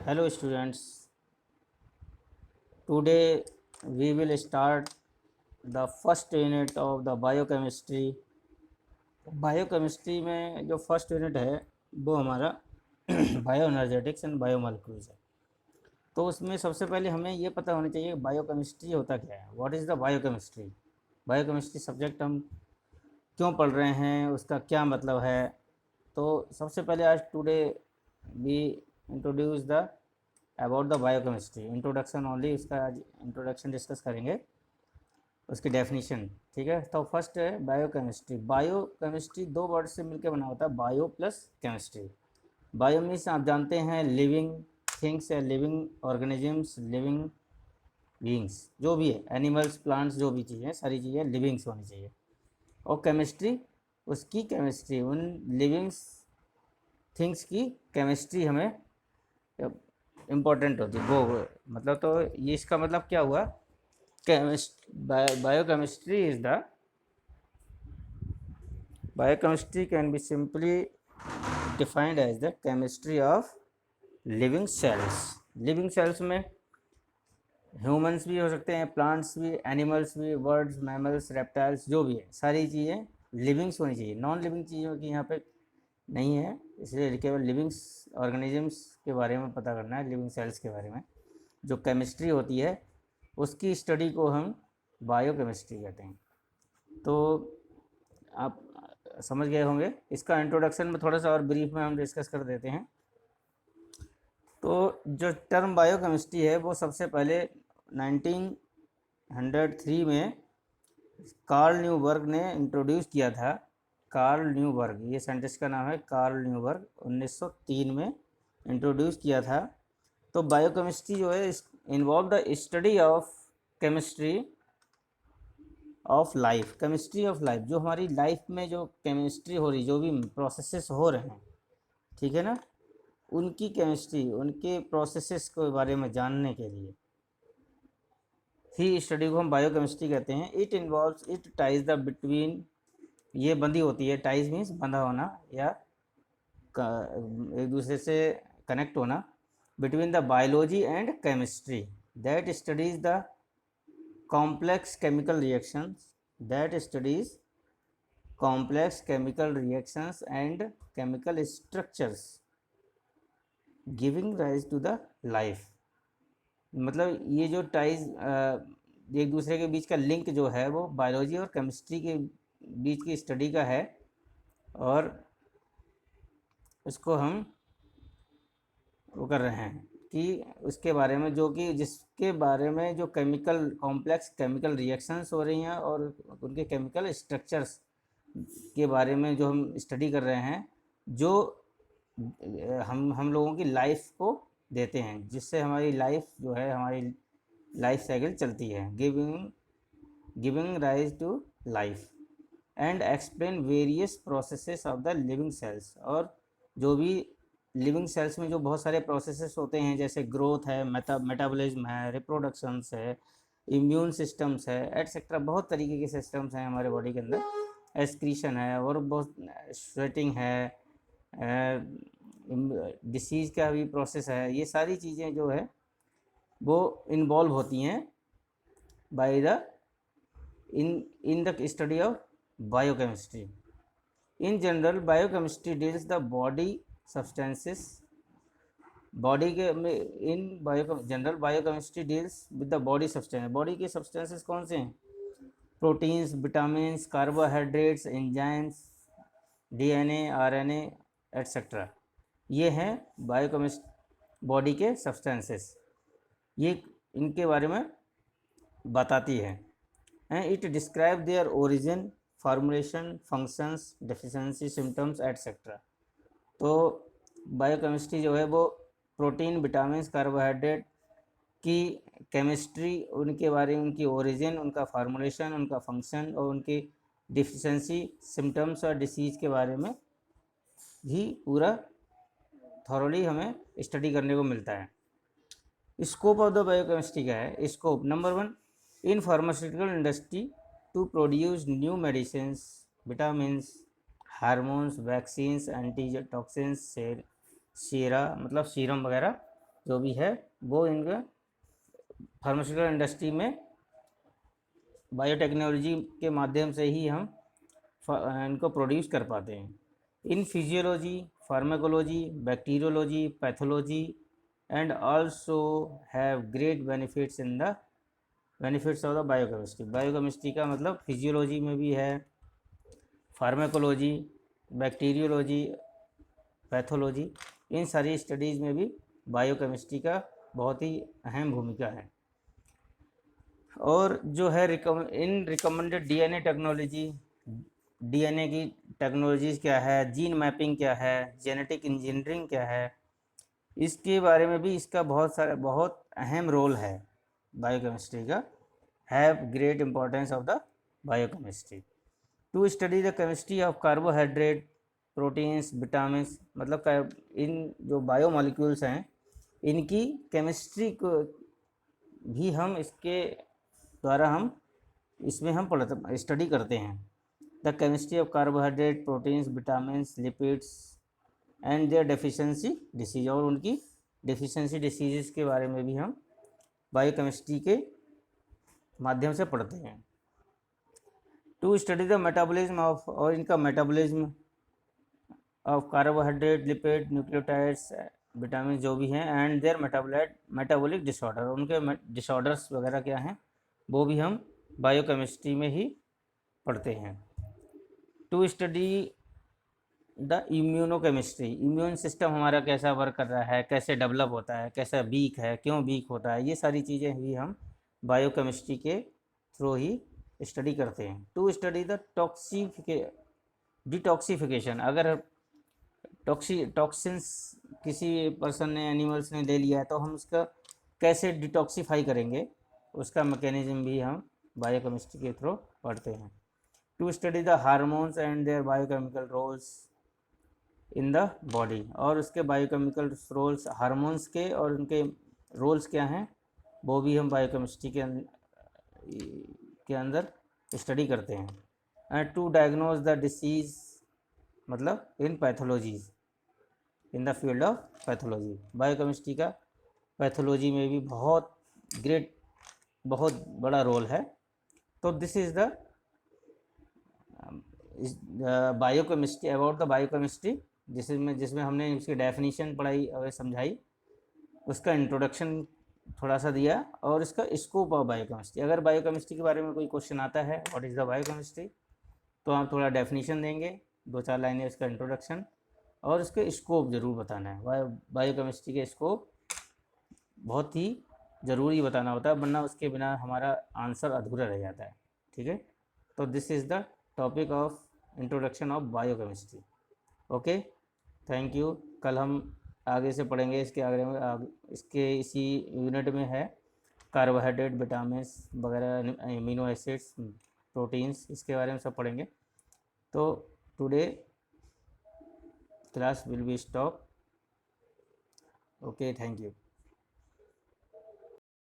Hello students, today we will start the first unit of the biochemistry. Biochemistry में जो first unit है वो हमारा बायो एनर्जेटिक्स एंड बायोमोलिक्यूल्स है। तो उसमें सबसे पहले हमें ये पता होना चाहिए बायोकेमिस्ट्री होता क्या है, what is the biochemistry. Biochemistry subject हम क्यों पढ़ रहे हैं, उसका क्या मतलब है। तो सबसे पहले आज today we introduce the about the biochemistry, introduction only, उसका आज इंट्रोडक्शन डिस्कस करेंगे, उसकी डेफिनेशन। ठीक है, तो फर्स्ट है बायोकेमिस्ट्री। बायोकेमिस्ट्री दो वर्ड से मिलकर बना होता है, bio plus chemistry. Bio means आप जानते हैं लिविंग थिंग्स या लिविंग ऑर्गेनिजम्स, लिविंग बीइंग्स, जो भी है, एनिमल्स, प्लांट्स, जो भी चीज़ें, सारी चीज़ें लिविंग्स होनी चाहिए। और केमिस्ट्री, उसकी केमिस्ट्री, उन लिविंग्स थिंग्स की केमिस्ट्री हमें इम्पोर्टेंट होती है वो, मतलब तो ये इसका मतलब क्या हुआ, chemist biochemistry is the biochemistry can be simply defined as the chemistry of living cells. Living cells में ह्यूमंस भी हो सकते हैं, प्लांट्स भी, एनिमल्स भी, बर्ड्स, मैमल्स, रेप्टाइल्स, जो भी है, सारी चीज़ें लिविंग्स होनी चाहिए। नॉन लिविंग चीज़ों की यहाँ पे नहीं है, इसलिए केवल लिविंग्स ऑर्गेनिजम्स के बारे में पता करना है, लिविंग सेल्स के बारे में। जो केमिस्ट्री होती है उसकी स्टडी को हम बायोकेमिस्ट्री कहते हैं। तो आप समझ गए होंगे। इसका इंट्रोडक्शन में थोड़ा सा और ब्रीफ में हम डिस्कस कर देते हैं। तो जो टर्म बायोकेमिस्ट्री है वो सबसे पहले 1903 में कार्ल न्यूबर्ग ने इंट्रोड्यूस किया था। कार्ल न्यूबर्ग, ये साइंटिस्ट का नाम है कार्ल न्यूबर्ग, 1903 में इंट्रोड्यूस किया था। तो बायोकेमिस्ट्री जो है involve the study of chemistry of life, chemistry of life, जो हमारी लाइफ में जो केमिस्ट्री हो रही, जो भी प्रोसेसेस हो रहे हैं, ठीक है ना, उनकी केमिस्ट्री, उनके प्रोसेसेस के बारे में जानने के लिए ही स्टडी को हम बायोकेमिस्ट्री कहते हैं। It involves, it ties the between, ये बंधी होती है, टाइज मीन्स बंधा होना या एक दूसरे से कनेक्ट होना, between the biology and chemistry that studies the complex chemical reactions, that studies complex chemical reactions and chemical structures giving rise to the life। मतलब ये जो टाइज एक दूसरे के बीच का लिंक जो है वो बायोलॉजी और केमिस्ट्री के बीच की स्टडी का है, और इसको हम वो कर रहे हैं कि उसके बारे में, जो कि जिसके बारे में जो केमिकल कॉम्प्लेक्स केमिकल रिएक्शंस हो रही हैं और उनके केमिकल स्ट्रक्चर्स के बारे में जो हम स्टडी कर रहे हैं, जो हम लोगों की लाइफ को देते हैं, जिससे हमारी लाइफ जो है, हमारी लाइफ साइकिल चलती है, giving rise to life and explain various processes of the living cells. और जो भी लिविंग सेल्स में जो बहुत सारे प्रोसेसेस होते हैं, जैसे ग्रोथ है, मेटाबॉलिज्म है, रिप्रोडक्शंस है, इम्यून सिस्टम्स है, एटसेट्रा, बहुत तरीके के सिस्टम्स हैं हमारे बॉडी के अंदर, एक्सक्रीशन है, और बहुत स्वेटिंग है, डिसीज़ का भी प्रोसेस है। ये सारी चीज़ें जो है वो इन्वॉल्व होती हैं by the in the study of biochemistry. In general biochemistry deals the body substances, body के में, in bio general biochemistry deals with the body substance. Body के सब्सटेंसेस कौन से हैं? Proteins, vitamins, carbohydrates, enzymes, DNA, RNA, etcetera, ये हैं biochemist body के substances. ये इनके बारे में बताती है। And it describe their origin, formulation, functions, deficiency, symptoms, etcetera. तो बायोकेमिस्ट्री जो है वो प्रोटीन, विटामिन, कार्बोहाइड्रेट की केमिस्ट्री, उनके बारे में, उनकी ओरिजिन, उनका फार्मूलेशन, उनका फंक्शन और उनकी डिफिशेंसी, सिम्टम्स और डिसीज़ के बारे में भी पूरा थॉरली हमें स्टडी करने को मिलता है। स्कोप ऑफ द बायोकेमिस्ट्री क्या है? Scope number 1, in pharmaceutical industry to produce new medicines, vitamins, hormones, vaccines, antitoxins, sera मतलब सीरम वगैरह, जो भी है वो इनका फार्मास्यूटिकल इंडस्ट्री में बायोटेक्नोलॉजी के माध्यम से ही हम इनको प्रोड्यूस कर पाते हैं। In physiology, pharmacology, bacteriology, pathology and also have great benefits in the benefits of the biochemistry. Biochemistry का मतलब फिजियोलॉजी में भी है, फार्माकोलॉजी, बैक्टीरियोलॉजी, पैथोलॉजी, इन सारी स्टडीज़ में भी बायोकेमिस्ट्री का बहुत ही अहम भूमिका है। और जो है इन रिकमेंडेड डीएनए टेक्नोलॉजी, डीएनए की टेक्नोलॉजीज़ क्या है, जीन मैपिंग क्या है, जेनेटिक इंजीनियरिंग क्या है, इसके बारे में भी इसका बहुत अहम रोल है बायोकेमिस्ट्री का। Have great importance of the biochemistry to study the chemistry of carbohydrate, proteins, vitamins, मतलब इन जो बायोमॉलिक्यूल्स हैं इनकी केमिस्ट्री को भी हम इसके द्वारा हम इसमें हम स्टडी करते हैं। The chemistry of carbohydrate, proteins, vitamins, lipids and their deficiency disease, और उनकी डेफिशिएंसी डिसीज़ के बारे में भी हम बायोकेमिस्ट्री के माध्यम से पढ़ते हैं। To study the metabolism of, और इनका metabolism of carbohydrate, lipid, nucleotides, vitamin जो भी हैं, एंड देयर मेटाबॉलिक डिसऑर्डर, उनके डिसऑर्डर्स वगैरह क्या हैं वो भी हम बायोकेमिस्ट्री में ही पढ़ते हैं। To study the immunochemistry, immune system हमारा कैसा वर्क कर रहा है, कैसे डेवलप होता है, कैसा वीक है, क्यों वीक होता है, ये सारी चीज़ें भी हम बायोकेमिस्ट्री के थ्रू ही स्टडी करते हैं। टू स्टडी द डिटॉक्सिफिकेशन, अगर टॉक्सिन्स किसी पर्सन ने, एनिमल्स ने ले लिया है तो हम उसका कैसे डिटॉक्सीफाई करेंगे, उसका मैकेनिज्म भी हम बायोकेमिस्ट्री के थ्रू पढ़ते हैं। To study the hormones and their biochemical roles in the body, और उसके बायोकेमिकल रोल्स, हार्मोन्स के और उनके रोल्स क्या हैं वो भी हम बायोकेमिस्ट्री के अंदर स्टडी करते हैं। And to diagnose the disease, मतलब in pathologies, in the field of pathology, biochemistry का पैथोलॉजी में भी बहुत बड़ा रोल है। तो this is the biochemistry, about the biochemistry, जिसमें हमने इसकी डेफिनेशन पढ़ाई और समझाई, उसका इंट्रोडक्शन थोड़ा सा दिया, और इसका स्कोप ऑफ बायोकेमिस्ट्री। अगर बायोकेमिस्ट्री के बारे में कोई क्वेश्चन आता है, व्हाट इज़ द बायोकेमिस्ट्री, तो आप थोड़ा डेफिनेशन देंगे, 2-4 लाइनें इसका इंट्रोडक्शन, और इसके स्कोप ज़रूर बताना है। बायोकेमिस्ट्री के स्कोप बहुत ही ज़रूरी बताना होता है, वरना उसके बिना हमारा आंसर अधूरा रह जाता है। ठीक है, तो this is the topic of introduction of biochemistry. Okay, thank you. कल हम आगे से पढ़ेंगे, इसके इसके इसी यूनिट में है कार्बोहाइड्रेट, विटामिन्स वगैरह, अमीनो एसिड्स, प्रोटीन्स, इसके बारे में सब पढ़ेंगे। तो today class will be stop. Okay, thank you.